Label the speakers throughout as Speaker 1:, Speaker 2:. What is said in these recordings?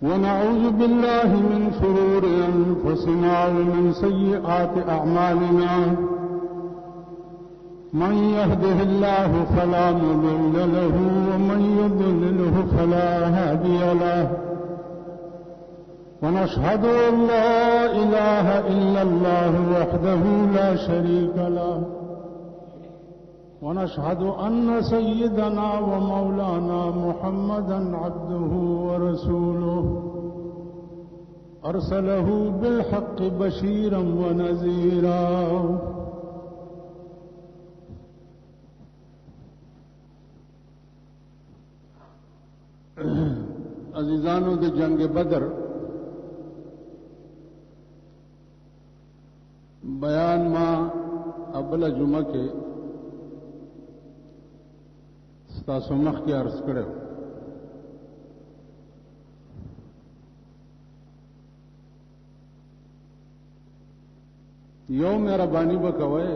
Speaker 1: ونعوذ بالله من شرور أنفسنا ومن سيئات أعمالنا من يهده الله فلا مضل له ومن يضلله فلا هادي له ونشهد أن لا إله إلا الله وحده لا شريك له ونشهد أن سيدنا ومولانا محمدا عبده ورسوله أرسله بالحق بشيرا ونذيرا عزیزانو د جنگ بدر بیان ما ابل جمعہ کے ستاسو مخ کې عرض کړو یو مهرباني وکوي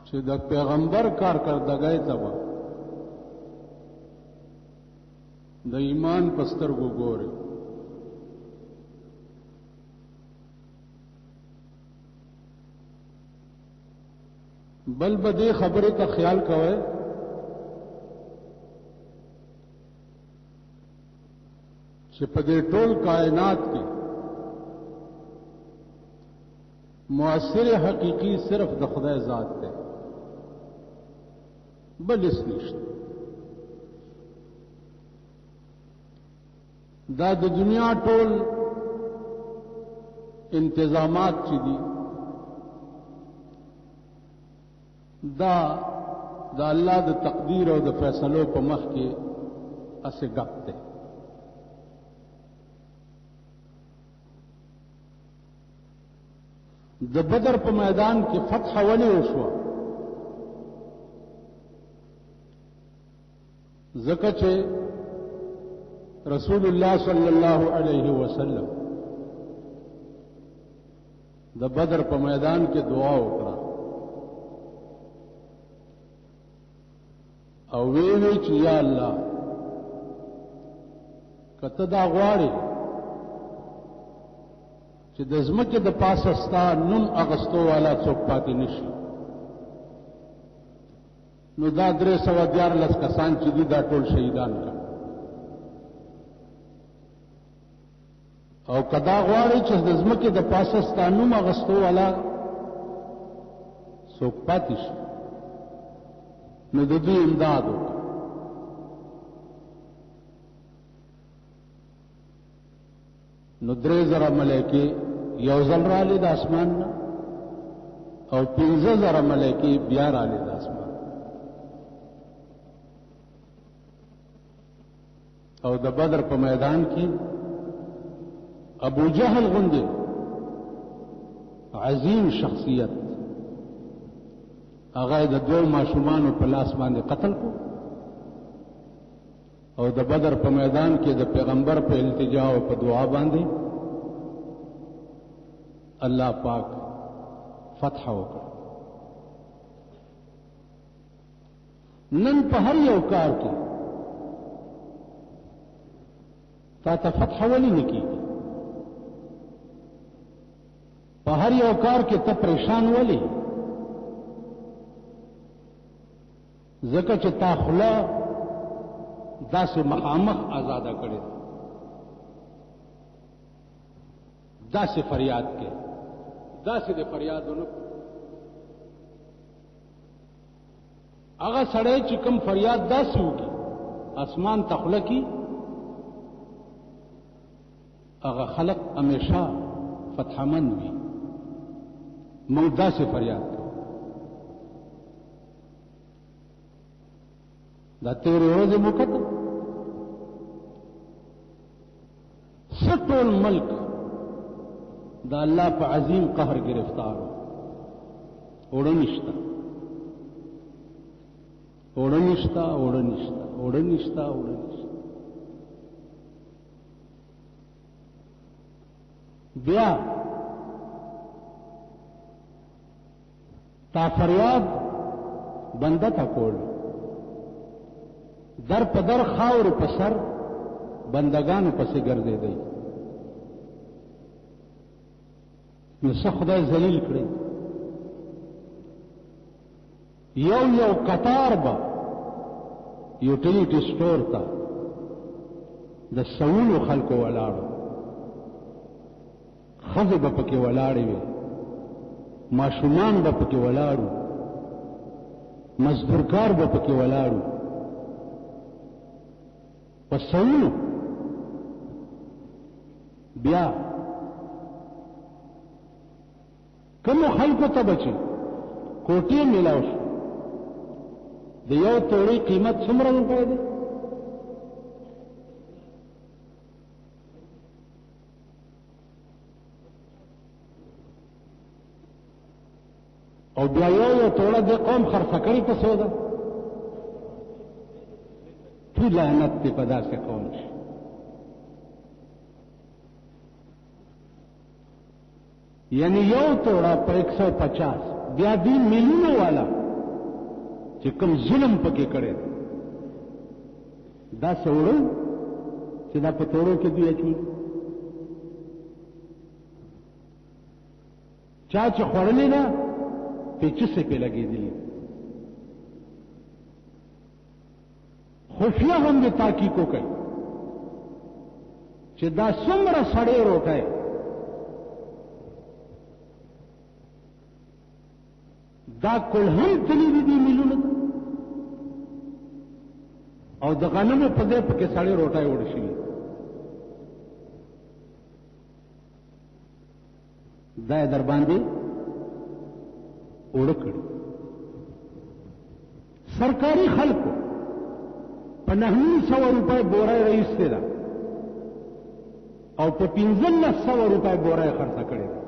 Speaker 1: چې د پیغمبر کارکردګۍ ته د ایمان پستر وګوري بل بدی خبره ته خیال کوئ چې په دې ټول کائنات کې مؤثر حقیقی صرف د خدای ذات دی بل اس نشته دا د دنیا ټول انتظامات چې دي دا الله د تقدیر او د فیصلو په مخ کې اسه غپ ده د بدر په میدان کې فتح ولې وشو ځکه چې رسول الله صلی الله علیه وسلم د بدر په میدان کې دعا وکړه او وی چې یا الله کته دا غواړي چې د زمکه د پاسه ستا نوم اغستو والا څوک پاتې نشي نو دا 314 کسان چې دي دا ټول شهیدان کړه او کدا غواړي چې د زمکه د پاسه ستا نوم اغستو والا څوک پاتې شي نو د دې امداد وکړه نو 3000 ملائکه یو ځل رااله د اسمان نه او 15000 ملائکه بیا رااله د اسمان او د بدر په میدان کې ابو جهل غوندې عظیم شخصیت هغه د دوه ماشومانو په لاس باندې قتل کو او د بدر په میدان کې د پیغمبر په التجا او په دعا باندې الله پاک فتح وکړ نن په هر یو کار کې تا ته فتح ولې نکېږي په هر یو کار کې ته پریشان ولې ځکه چې تا خلا داسې مخامخ آزاده کړي داسې فریاد کې داسې د فریادونو هغه سړی چې کوم فریاد داسې وکړي اسمان تخله کی هغه خلق همیشه فتحمند وي موږ داسې فریاد دا تیرې ورځې مو کتل ټول ملک دا الله په عظیم قهر گرفتار اوړه نشتا بیا تا فریاد بنده تا کول در په در خاور په سر بندگانو پسې ګرځېدی. نو څه خدای ذلیل کړی، یو یو قطار به یوټیلیټي سټور ته د سوونو خلکو ولاړو، ښځې به پکې ولاړې وې، ماشومان به پکې ولاړو، مزدورکار به پکې ولاړو، په سوونو. بیا کومو خلکو ته به چې کوټې میلاو شو، د یو توړۍ قیمت څومره روپۍ دی؟ او بیا یو توړه د قوم خرڅه کړي په څو ده؟ تو لعنت دی په داسې قوم شي. یعنی یو توړه په 150، بیا دی میلیونو والا چې کوم ظلم پکې کړی دا سوړو چې دا په توړو کې دی اچوي. چا چې خوړلې ده پیچسې پې لګېدلي، خفیه هم د تحقیق وکړي چې دا څومره سړې روټۍ دا کل هم تلي دي میلونو ته، او د غنمو په ځای پکې سړې روټۍ وړ شوي. دا یې در باندې اوړه کړي. سرکاري خلکو په 900 روپۍ بورۍ رایستې ده او په 1500 روپۍ بورۍ خرڅه کړې ده.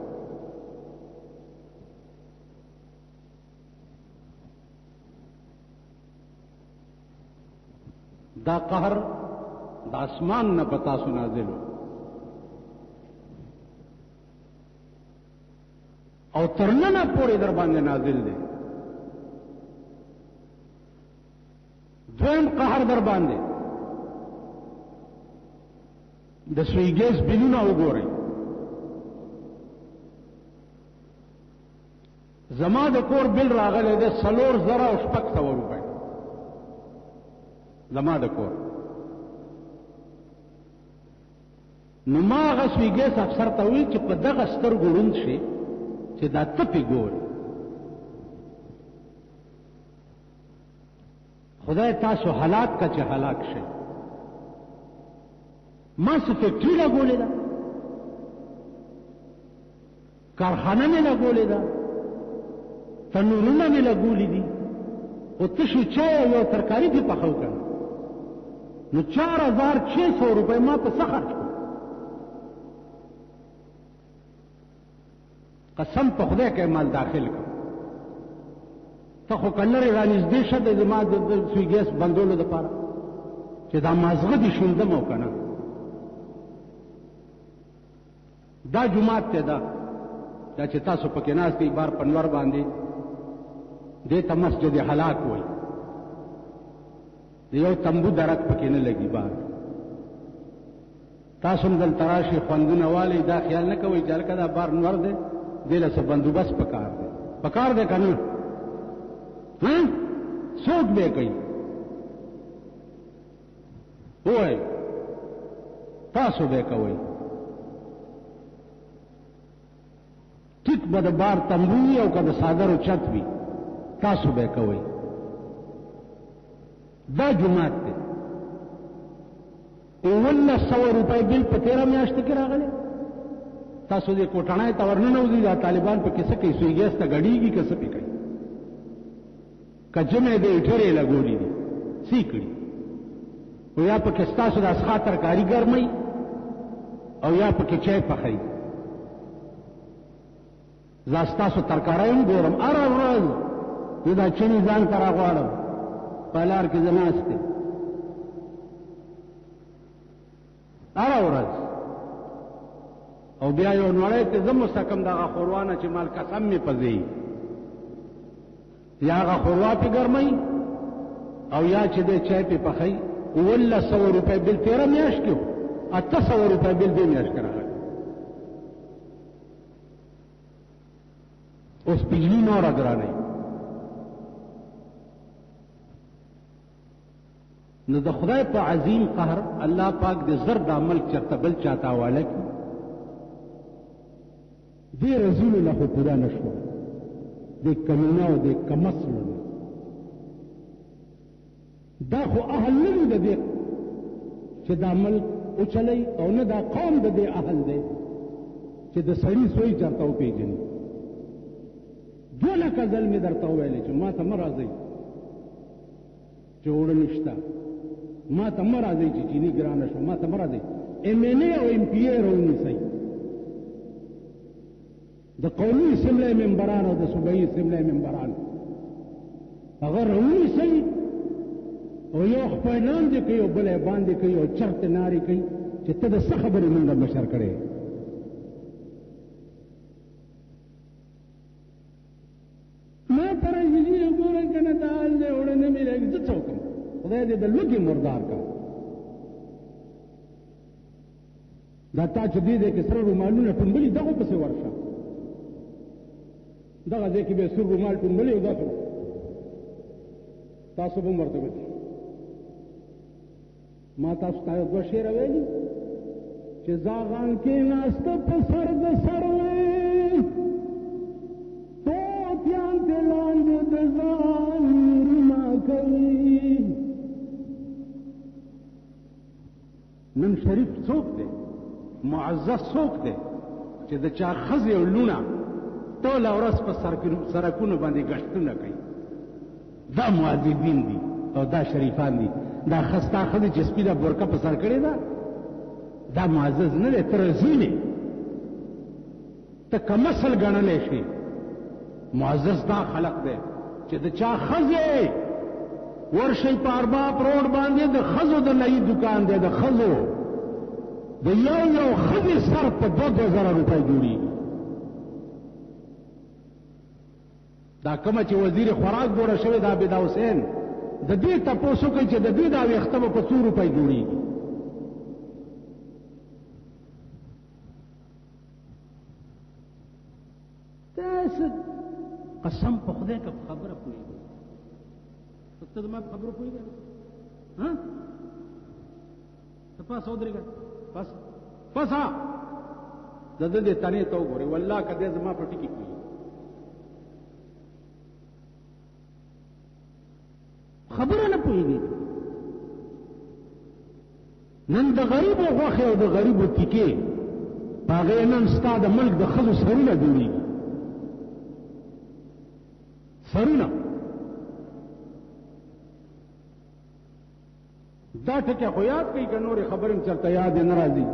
Speaker 1: دا قهر د اسمان نه په تاسو نازل او تر ننه پورې در باندې نازل دی. دویم قهر در باندې د سوی ګیس بلونه وګورئ. زما د کور بل راغلی دی 4000 روپۍ، زما د کور. نو ما هغه سوی ګیس افسر ته وویل چې په دغه سترګو ړوند شي چې دا تپې ګوري. خدای تاسو هلاک کا چې هلاک شي. ما څه فیکټري لګولې ده، کارخانه مې لګولې ده، تنورونه مې لګولې دي، او تشو چای یو ترکاري دې پخو کړه. نو 4600 روپۍ ما په څه خرڅ کړو؟ قسم په خدای کې مال داخل کړ. ته خو کلرې رانږدې شه د زما د سوی ګیس بندولو دپاره چې دا مازغه دې شوندم او که نه. دا جومات ته ده دا چې تاسو پکې ناست دی بار پنور باندې، دې ته مسجد هلاک وایي. د یو تمبو درک پکې نه لګي بار. تاسو هم دلته راشئ خوندونه والئ، دا خیال نه کوئ چې هلکه دا بار نور دی دې له څه بندوبست پکار دی. پکار دی که نه؟ څوک به کوي؟ ووایئ تاسو به کوئ. ټیک به د بار تمبو وي او که د څادرو چت وي، تاسو به کوئ. دا جماعت دی. 1900 روپۍ بل په 13 میاشتو کې راغلی. تاسو دې کوټنۍ ته ورننوځئ، دا طالبان په کیسه کې سوی ګیس ته ګډېږي که څه پې کوي. که جمع دې ایټرې لګولي دي څه کړي، او یا پکې ستاسو د اسخا ترکاري ګرمئ او یا پکې چای پخئ. زه ستاسو ترکاری هم ګورم هره ورځ، زه دا چیني ځان ته راغواړم په لار کې زه ناست یم هره ورځ. او بیا یو نړۍ ته زه مستقم دغه خوروانه چې مال قسم مې پځوي، یا هغه خوروا پې ګرمئ او یا چې دی چای پې پخئ 1,100 روپۍ بل 13 میاشت کې 800 روپۍ بل 2 میاشت کې راغلی. اوس بجلی نوره ګرانه نو د خدای په عظیم قهر الله پاک د زر د عمل چرته بل چاته حواله کړي. دې رسول الله خو پورا نشو د کمینه او د کمسل دا خو اهل نه دی د دې چې د عمل او چلی او نه دا قوم د دې اهل دی چې د سړي سوی چرته وپېژني. 2 لکه ځل مې درته وویلې چې ما ته مه راځئ چې اوړه نشته، ما ته مه راځئ چې چیني ګرانه شو، ما ته مه راځئ MNA او MPA راونیسئ. د قومي اسمبلی ممبران او د صوبایي اسمبلی ممبران هغه راونیسئ او یو خپل لاندې کوي او بل یې باندې کوي او چرته نارې کوي چې ته د څه خبرې مونږ مشر کړې. ما پر یې ګورې کنه دال دې وړه نه ملګری څه څوکم خدای دې د لوګي مردار کا. دا تا چې دې کې سره رومالونه ټومبلي دغه پسې ورشه دغه ځکه به سر رومال ټومبلي او داسو تاسو به مرتبه ما تاسو ته دوه شعر ویلي چې زاغان کې ناسته په سر د سروي توتیان ته لاندې د ځان رما کوي. نن شریف څوک دی؟ معزز څوک دی چې د چا ښځې او لونه ټوله ورځ په سرکونو باندې ګشتونه کوي؟ دا معذبین دي او دا شریفان دي. دا خستا ښځې چې سپینه برکه په سر کړې ده دا معزز نه دی، ته رزیل یې، ته کمسل ګڼلی شي. معزز دا خلق دی چې د چا ښځې ورشئ په ارباب روډ باندې د ښځو د نئی دکان دی، د ښځو د یو ښځې سر په 2,000 روپۍ جوړېږي. دا کومه چې وزیر خوراک جوړه شوې ده عابده حسین د دې تپوسو کوي چې د دې دا ویښته به په 100 روپۍ جوړېږي. تاسو قسم په خدای که خبره پوهېږي ته زما په خبرو پوهېږې ها ته پاس ودرېږه پاسه د ده دې تنې ته وګورې والله که دی زما په ټکي پوهېږي. خبره نه پوهېږي. نن د غریبو غوښې او د غریبو تیکې په هغې نن ستا د ملک د ښځو سرونه جوړېږي. سرونه دا ټکه خو یاد کوي که نورې خبرې م چېرته یاد یې نه راځي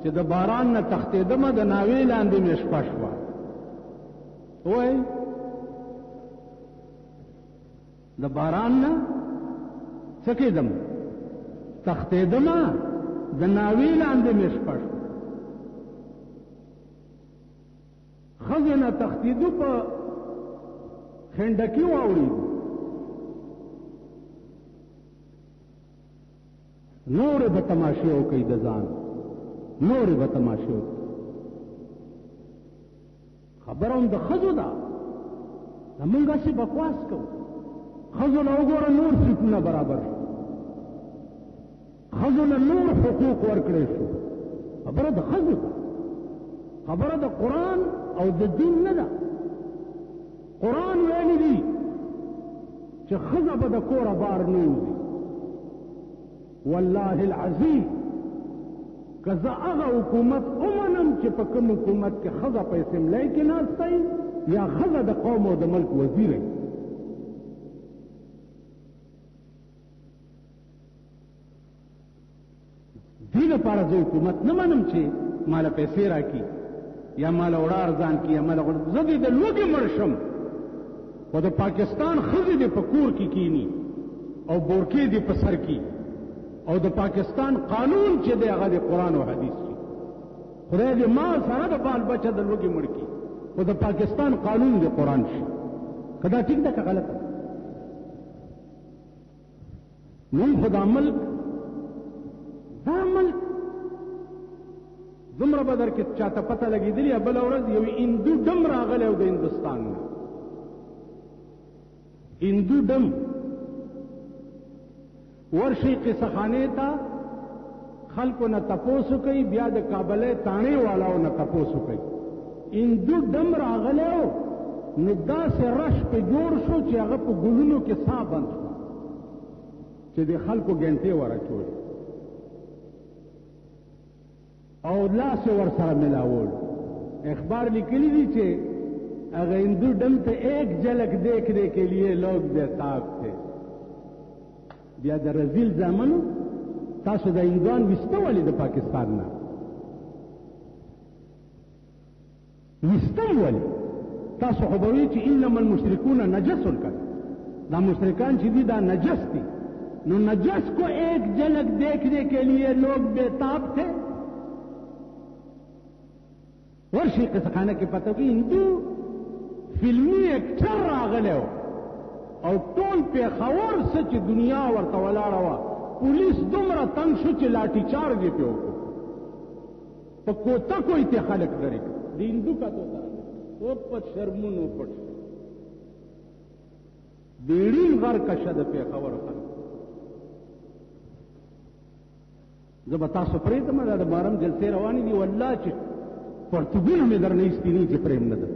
Speaker 1: چې د باران نه تښتېدمه د ناوې لاندې مې شپه شوه. وایي د باران نه څه کېدم تښتېدمه د ناوې لاندې مې شپه شوه. ښځې نه تښتېدو په خندکی واوړي نور به تماشې وکړي د ځان نور به تماشې وکړي. خبره هم د ښځو ده زمونږ هسې بکواس کوو. ښځو له وګوره نور سیټونه برابر شو، ښځو له نور حقوق ورکړی شو. خبره د ښځو ده، خبره د قرآن او د دین نه ده. قرآن ویلی دی چې ښځه به د کوره بار نه وځي. والله العظیم که زه هغه حکومت ومنم چې په کوم حکومت کې ښځه په اسمبلی کې ناسته یا ښځه د قوم او د ملک وزیره دې لپاره زه حکومت نه منم چې ماله پیسې راکړي یا ماله وړه ارزان کړي یا ماله زه دې د لوږې مړ شم خو د پاکستان ښځې دې په کور کې کینی او بورکې دې په سر کې او د پاکستان قانون چې دی هغه د قرآن او حدیث شي. خدای دې ما سره د بال بچه د لوږې مړ کړي خو د پاکستان قانون د قرآن شي. که دا ټیک ده که غلط ده؟ موږ خو دا ملک خبره به در کې چاته پته لګېدلې بله ورځ یو هندو ډم راغلی او د هندوستان نه هندو ډم ورشي قصه خانې ته خلکو نه تپوسو کوي بیا د کابلې تاڼې والاو نه تپوسو کوي هندو ډم راغلی نو داسې رش په جوړ شو چې هغه په ګلونو کې ساه بند شو چې د خلکو ګنټې ورچولې او لاس ورسره ملاول اخبار لیکلی دي چې اگر ہندو ڈم تے ایک جھلک دیکھنے کے لیے لوگ بےتاب تھے بیا د رزیل زامنو تاسو د هندوان وسته ولې د پاکستان نه وسته ولې تاسو خو به وایئ چې انما المشرکون نجس کړه دا مشرکان چې دي دا نجس دي نو نجس کو ایک جھلک دیکھنے کے لیے لوگ بےتاب تھے ورشي قصه خانه کې پته کې هندو فلمی اکټر راغلی او ټول پیښور څه چې دنیا ورته ولاړه وه پولیس دومره تنګ شو چې لاټي چارج یې پې وکړو په کوتکو یې تې خلک لرې کړ د هندو کتو ته او پټ شرمونو پټ بیړین غر کشه د پیښور خلک زه به تاسو پرېږدم دا د محرم جلسې روانې دي والله چې پرتګونه مې در نه ایستینی چې پرېم نه ده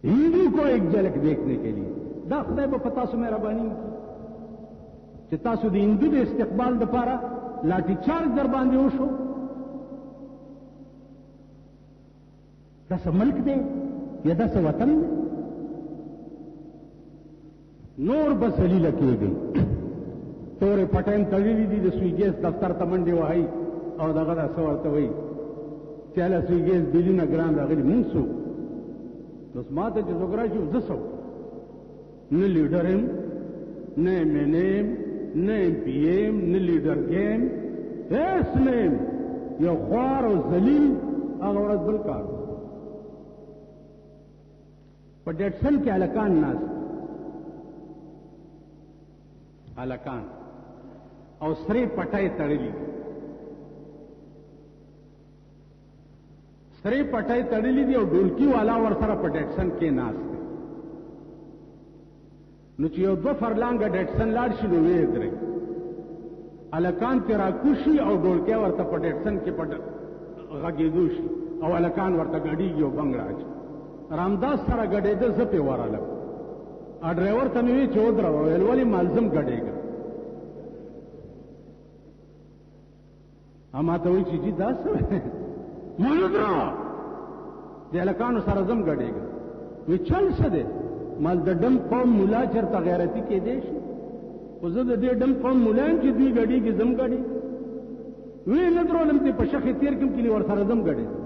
Speaker 1: ہندو کو ایک جھلک دیکھنے کے لیے دا خدای به په تاسو مهرباني وکړي چې تاسو د هندو د استقبال دپاره لاټي چارج در باندې وشو داسې ملک دی یا داسې وطن دی نور به ذلیله کېږئ تورې پټین تړلي دي د سوی ګیس دفتر ته منډې وهئ او دغه دا څه ورته وایي چې هله سوی ګیس بلونه ګران راغلي مونږ څوک نو ما ته چې څوک راشي زه څه نه لیډر یم نه ایم این ایم نه ایم پی ایم نه لیډر ګیم هېڅ نه یم یو خوار او ذلیل هغه ورځ بل کار په ډیټسن کې هلکان ناست هلکان او سرې پټۍ تړلي سرې پټۍ تړلي دي او ډولکی والا ورسره په ډیټسن کې ناست دی نو چې یو 2 فرلانګه ډیټسن لاړ شي نو ویې درې هلکان ترې راکوشي او ډولکی ورته په ډیټسن کې په غږېدو شي او هلکان ورته ګډېږي او بنګ راځي رامداس سره ګډېده زه پې ورغلم ډرایور ته مې وی چې ودروه ویل ولې مالزم ګډېږه ما ته وایي چې جي دا څه مالدرا د هلکانو سره زم ګډېږه وی چل څه دی مال د ډم قوم ملا چېرته غیرتي کېدی شي خو زه د دې ډم قوم ملا یم چې دوی ګډېږي زم ګډېږي وی نه درولم دې په شخې تېر کړم کلي ورسره زم ګډېږم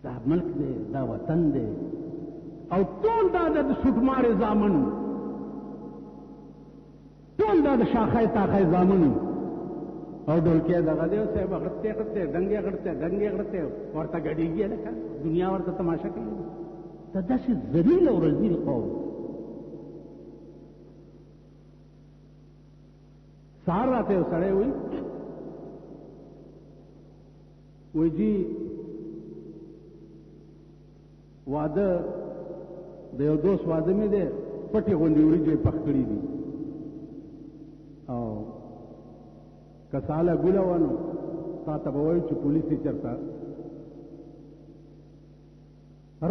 Speaker 1: دا ملک دی دا وطن دی او ټول دا د سوټمارې زامن ټول دا د شاخه تاخه زامنو او ډولکی دغه دی صاحب غړتې غړتې ډنګې غړتې ورته ګډېږي لکه دنیا ورته تماشا کوي دا داسې ذلیل او رذیل قوم سهار راته یو سړی وایي جی واده د یو دوست واده مې دی پټې غوندې وریجې پخ کړي دي او که ساله ګوله ونه تا ته به وایو چې پولیس یې چېرته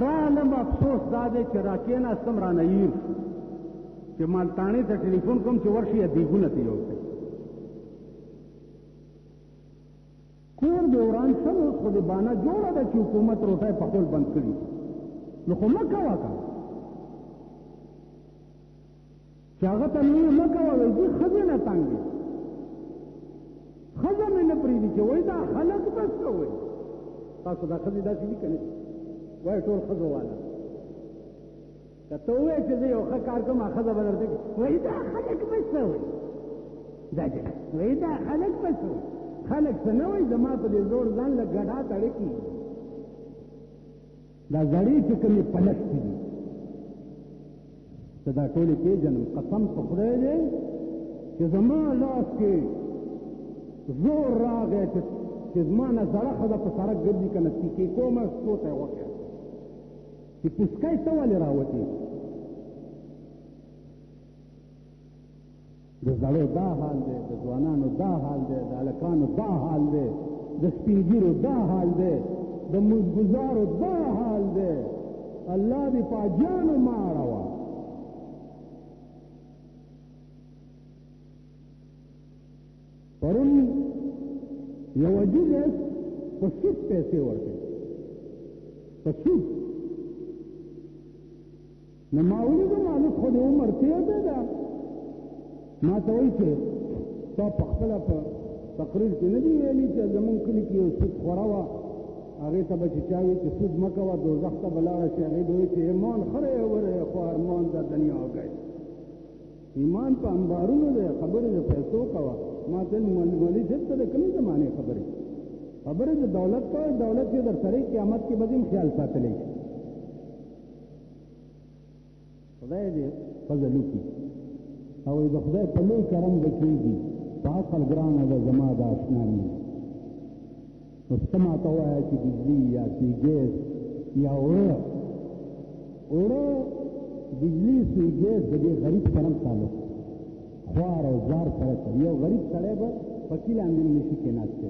Speaker 1: رالم افسوس دا دی چې را کېناستم رانه هیر شو چې مالتاڼې ته ټلیفون کوم چې ورشي یا دیګونه ته یوسئ کور دې وران شم اوس خو دې بانه جوړه ده چې حکومت روټۍ پخول بند کړي نو خو مه کوه که چې هغه ته مې مه کوه وایي دي ښځې نه تنګ دي ښځه مې نه پرېږدي چې وایي دا خلک به څه وایي تاسو دا ښځې داسې دي که نه وایي ټول ښځو والا که ته ووایې چې زه یو ښه کار کوم ښځه به درته وایي دا خلک به څه وایي دا وایي دا خلک به څه وایي خلک څه نه وایي زما په دې زور ځان له ګډا تړې کېږي دا زړې چې کومې پلشتې دي ته دا ټولې پېژنم قسم په خدای دی چې زما لاس کې زور راغی چې زما نه زړه ښځه په سړک ګرځي که نه تیکې کومه څو ته یې وکړه چې پسکی ته ولې راوتې د زړو دا حال دی د ځوانانو دا حال دی د هلکانو دا حال دی د سپین ږیرو دا حال دی د مزګزارو دا حال دی الله دې په اجیانو مه اړوه پرون یو عجیب په سود پیسې ورکړي په سود نو ما ولیدم هلک خو د عمر تېره ده ما ته وایي چې تا په خپله په تقریر کې نه دي ویلي چې زمونږ کلي کې یو سود خوره وه هغې ته به چې چا وي چې سود مه کوه دوزخ ته به لاړه شي هغې به وایي چې ایمان خره وره خو ارمان د دنیا گئے ایمان په انبارونو دی خبرې د پیسو کوه ما ته مولوي صاحب ته د کومې زمانې خبرې د دولت کوه دولت چې در سره قیامت کې به دې خیال ساتلی شي خدای دې فضل وکړي او د خدای په لوی کرم به کېږي په عقل ګرانه ده زما د اشنا مینه اوس ته ما ته ووایه چې بجلي یا سوی ګیس یا اوړه بجلي سوی ګیس د دې غریب سره تعلق خوار او زار سره کوي یو غریب سړی به پکي لاندې نشي کېناستی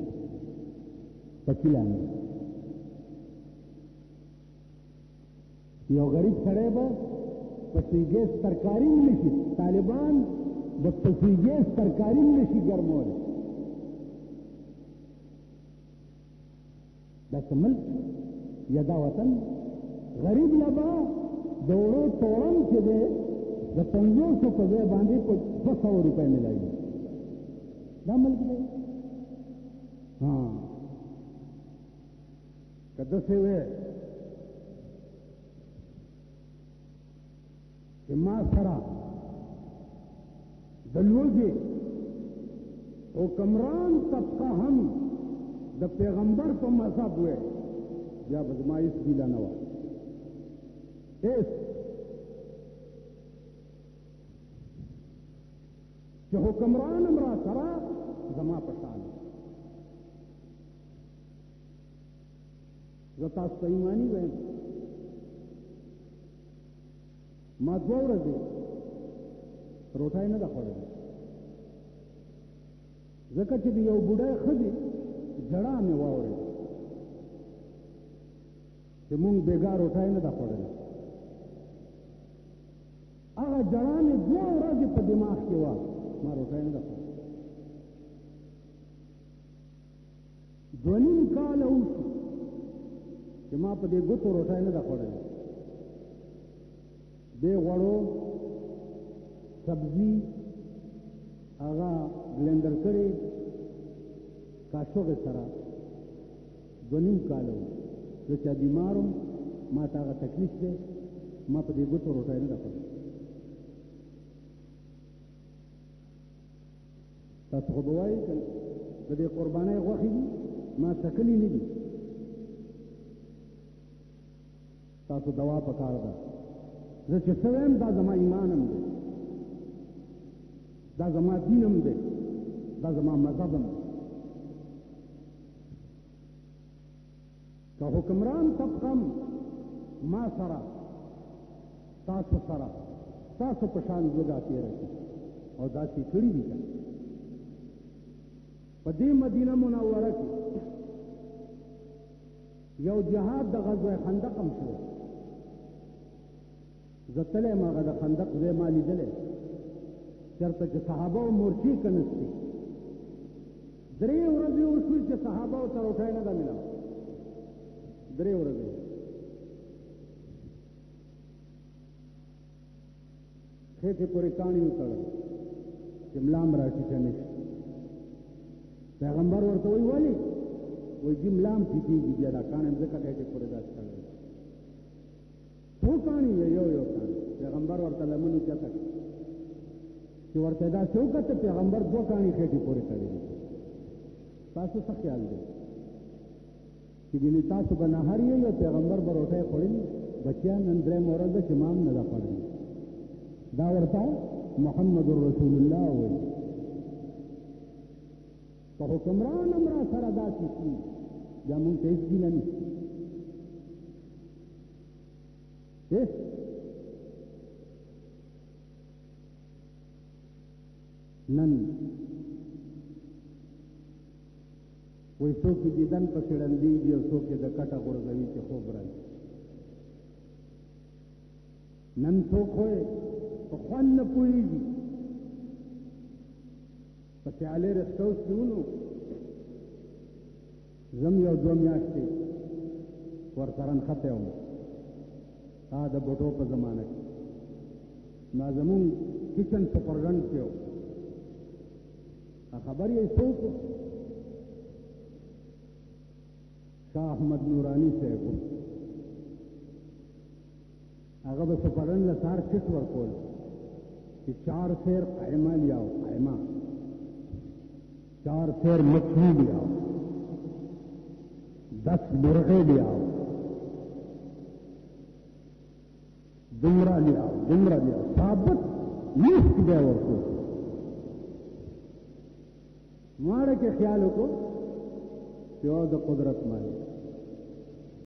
Speaker 1: پکي لاندې یو غریب سړی به په سوی ګیس ترکاري نشي طالبان د په سوی ګیس ترکاري نشي ګرمولی دا څه ملک یا دا وطن غریب لبا د اوړو توړن چې دی د 500 په ځای باندې په 200 روپۍ ملایي دا ملک دی که داسې وی چې ما سره د لوږې او کمران طبقه هم د پیغمبر په مذهب وی بیا به زما هېڅ ګیله نه وه هېڅ چې حکمران هم را سره زما په شان زه تاسو ته ایماني وایم ما 2 ورځې روټۍ نه ده خوړلې ځکه چې د یو بوډۍ ښځې جړا مې واورېده چې مونږ بېګا روټۍ نه ده خوړلې هغه جړا مې 2 ورځې په دماغ کې وه ما روټۍ نه ده خوړلې 2.5 کاله وشو چې ما په دې ګوتو روټۍ نه ده خوړلې دې غوړو سبزي هغه بلندر کړې کاشوغې سره 2.5 کاله و زه چې بیمارم ما ته هغه تکلیف دی ما په دې ګوتو روټۍ نه ده خوړلې تاسو خو به وایئ که د دې قربانۍ غوښې دي ما څکلي نه دي تاسو دوا پکار ده زه چې څه وایم دا زما ایمان هم دی دا زما دین هم دی دا زما مذهب هم دی که حکمران طبقه ما سره تاسو سره تاسو په شان لږه تېره کړي او داسې کړي دي په دې مدینه منوره کې یو جهاد د غزوه خندق هم شو زه تللی یم هغه د خندق ځای ما لیدلی چېرته چې صحابه و مورچې که نستې 3 ورځې وشوې چې صحابه و ته روټۍ نه ده میلاو 3 ورځې خېټې پورې کاڼي وتړل چې ملا م راټیټه نه شي پیغمبر ورته وایي ولې وایي جي ملا م ټیټېږي بیا دا کاڼی م ځکه خېټې پورې داسې تړلی څو کاڼي یو کاڼي پیغمبر ورته لمن اوچته کړه چې ورته داسې وکته پیغمبر 2 کاڼي خېټې پورې تړلي تاسو څه خیال دی چې ګینې تاسو به نهار یې یا پیغمبر به روټۍ خوړلي بچیان نن 3 ورځ چې ما هم نه ده خوړلي دا ورته محمد رسول الله وایي په حکمران امرا سره داسې شي بیا مونږ ته هېڅ ګیله نشته نن وایي څوک یې دیدن پسې ړندېږي او څوک یې د کټه غورځوي چې خوب راځي نن څوک خو یې په خوند نه پوهېږي په سیالۍ رسټوس کې ونو زم یو دوه میاشتې ورسره نښتی وم د بوټو په زمانه کې نو زمونږ کچن سپرډنټ کې و خبر یې څوک شاه احمد نورانی صاحب هغه به سپرډنټ له سار چټ ورکول چې 4 سیر قائمه لیاو قائمه 4 سیر مچھلی لیاو 10 مرغے لیاو دمرا لیاو ثابت لیست بیا ورکول ماره کې خیال وکړو چې د قدرت مالک